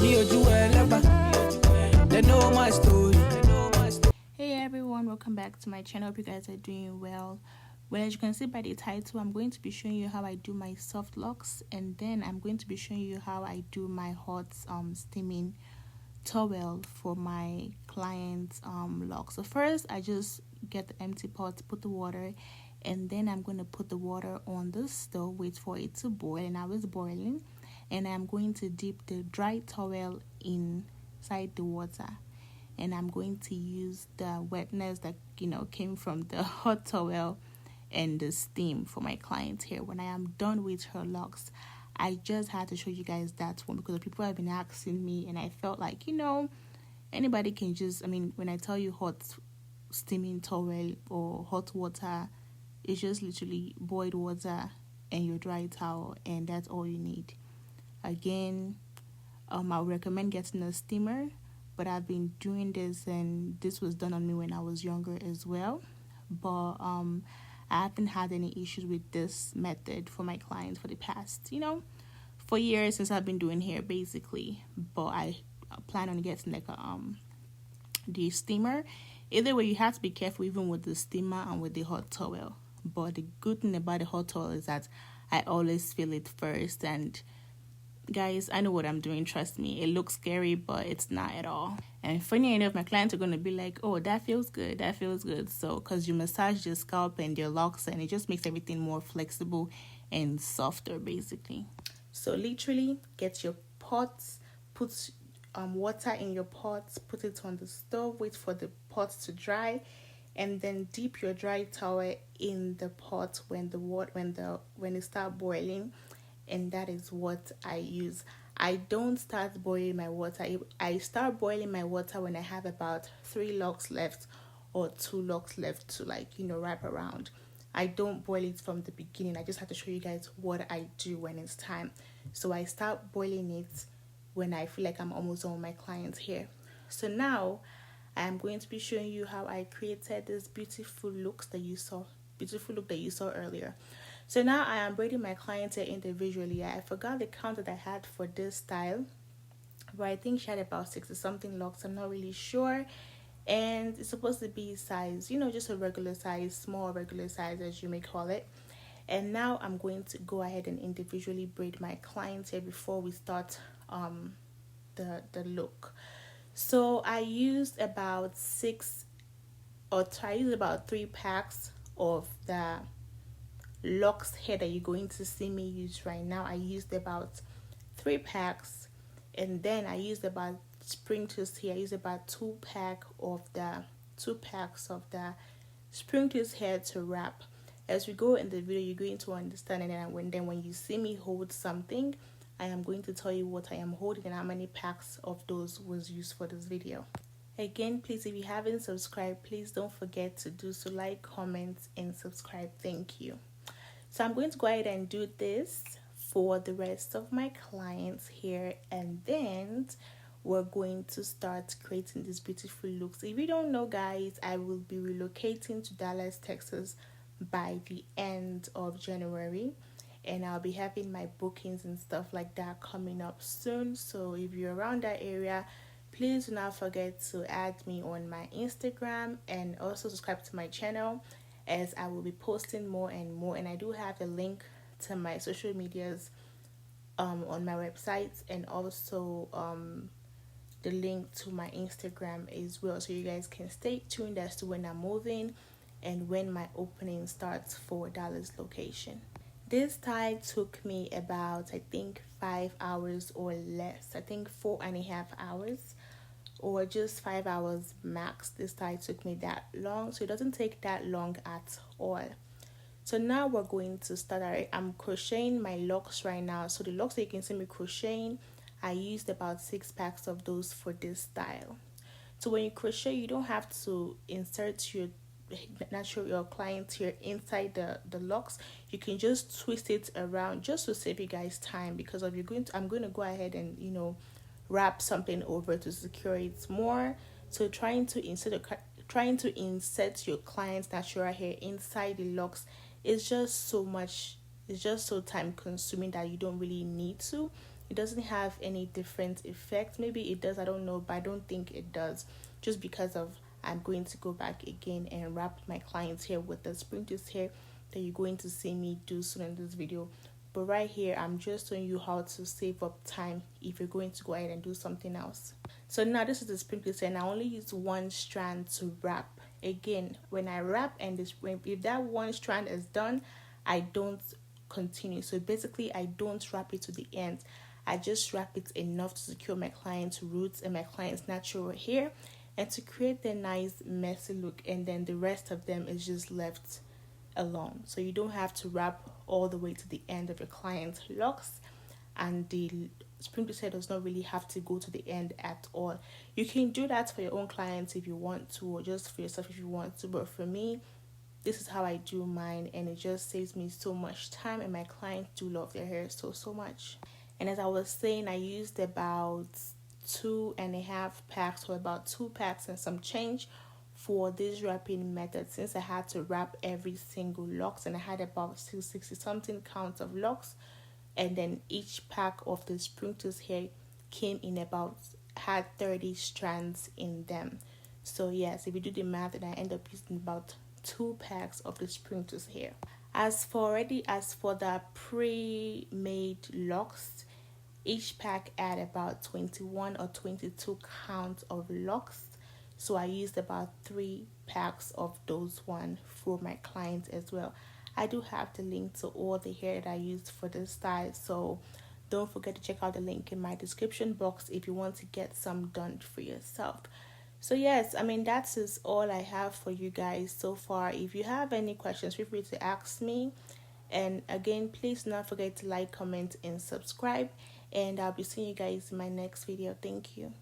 They know my story. Hey everyone, welcome back to my channel. Hope you guys are doing well. Well, as you can see by the title, I'm going to be showing you how I do my soft locks, and then I'm going to be showing you how I do my hot steaming towel for my clients locks. So first I just get the empty pot, put the water, and then I'm going to put the water on the stove, wait for it to boil, and now it's boiling, and I'm going to dip the dry towel inside the water, and I'm going to use the wetness that came from the hot towel and the steam for my client here. When I am done with her locks, I just had to show you guys that one because people have been asking me, and I felt like anybody can just, when I tell you hot steaming towel or hot water, it's just literally boiled water and your dry towel, and that's all you need. Again, I would recommend getting a steamer, but I've been doing this, and this was done on me when I was younger as well. But I haven't had any issues with this method for my clients for the past, 4 years since I've been doing hair basically. But I plan on getting like the steamer. Either way, you have to be careful even with the steamer and with the hot towel. But the good thing about the hot towel is that I always feel it first, and guys, I know what I'm doing, trust me. It looks scary, but it's not at all. And funny enough, my clients are going to be like, oh, that feels good. So because you massage your scalp and your locks, and it just makes everything more flexible and softer basically. So literally get your pots, put water in your pots, put it on the stove, wait for the pots to dry, and then dip your dry towel in the pot when it starts boiling. And that is what I use. I don't start boiling my water. I start boiling my water when I have about 3 locks left or 2 locks left to wrap around. I don't boil it from the beginning. I just have to show you guys what I do when it's time. So I start boiling it when I feel like I'm almost done with my clients here. So now I am going to be showing you how I created this beautiful look that you saw earlier. So now I am braiding my clients here individually. I forgot the count that I had for this style, but I think she had about 60 something locks. I'm not really sure. And it's supposed to be size, just a regular size, small regular size as you may call it. And now I'm going to go ahead and individually braid my clients here before we start the look. So I used about 3 packs of the Locs hair that you're going to see me use right now. I used about 3 packs, and then I used about sprinkles here. I used about 2 packs of the sprinkles hair to wrap. As we go in the video, you're going to understand, and then when you see me hold something, I am going to tell you what I am holding and how many packs of those was used for this video. Again, please, if you haven't subscribed, please don't forget to do so. Like, comment, and subscribe. Thank you. So I'm going to go ahead and do this for the rest of my clients here, and then we're going to start creating these beautiful looks. If you don't know, guys, I will be relocating to Dallas, Texas by the end of January, and I'll be having my bookings and stuff like that coming up soon. So if you're around that area, please do not forget to add me on my Instagram, and also subscribe to my channel, as I will be posting more and more. And I do have a link to my social medias on my website, and also the link to my Instagram as well, so you guys can stay tuned as to when I'm moving and when my opening starts for Dallas location. This style took me about, I think, 5 hours or less. I think 4.5 hours, or just 5 hours max. This style took me that long, so it doesn't take that long at all. So now we're going to start. I'm crocheting my locks right now. So the locks that you can see me crocheting, I used about 6 packs of those for this style. So when you crochet, you don't have to insert your client here inside the locks. You can just twist it around just to save you guys time, because I'm going to go ahead and wrap something over to secure it more. So trying to insert your client's natural hair inside the locks is just so much. It's just so time consuming that you don't really need to. it doesn't have any different effect. Maybe it does, I don't know, but I don't think it does, just because of I'm going to go back again and wrap my client's hair with the sprinklers hair that you're going to see me do soon in this video. But right here, I'm just showing you how to save up time if you're going to go ahead and do something else. So now this is the sprinklers hair, and I only use one strand to wrap. Again, when I wrap and if that one strand is done, I don't continue. So basically, I don't wrap it to the end. I just wrap it enough to secure my client's roots and my client's natural hair, and to create the nice messy look, and then the rest of them is just left alone. So you don't have to wrap all the way to the end of your client's locks, and the sprinkler hair does not really have to go to the end at all. You can do that for your own clients if you want to, or just for yourself if you want to, but for me, this is how I do mine, and it just saves me so much time, and my clients do love their hair so much. And as I was saying, I used about 2.5 packs, or about 2 packs and some change for this wrapping method, since I had to wrap every single locks, and I had about 260 something counts of locks, and then each pack of the sprinklers hair came in had 30 strands in them. So yes, if you do the math, then I end up using about 2 packs of the sprinklers hair. As for the pre-made locks, each pack had about 21 or 22 counts of locks. So I used about 3 packs of those one for my clients as well. I do have the link to all the hair that I used for this style, so don't forget to check out the link in my description box if you want to get some done for yourself. So yes, I mean, that is all I have for you guys so far. If you have any questions, feel free to ask me. And again, please do not forget to like, comment, and subscribe. And I'll be seeing you guys in my next video. Thank you.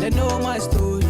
they know my story.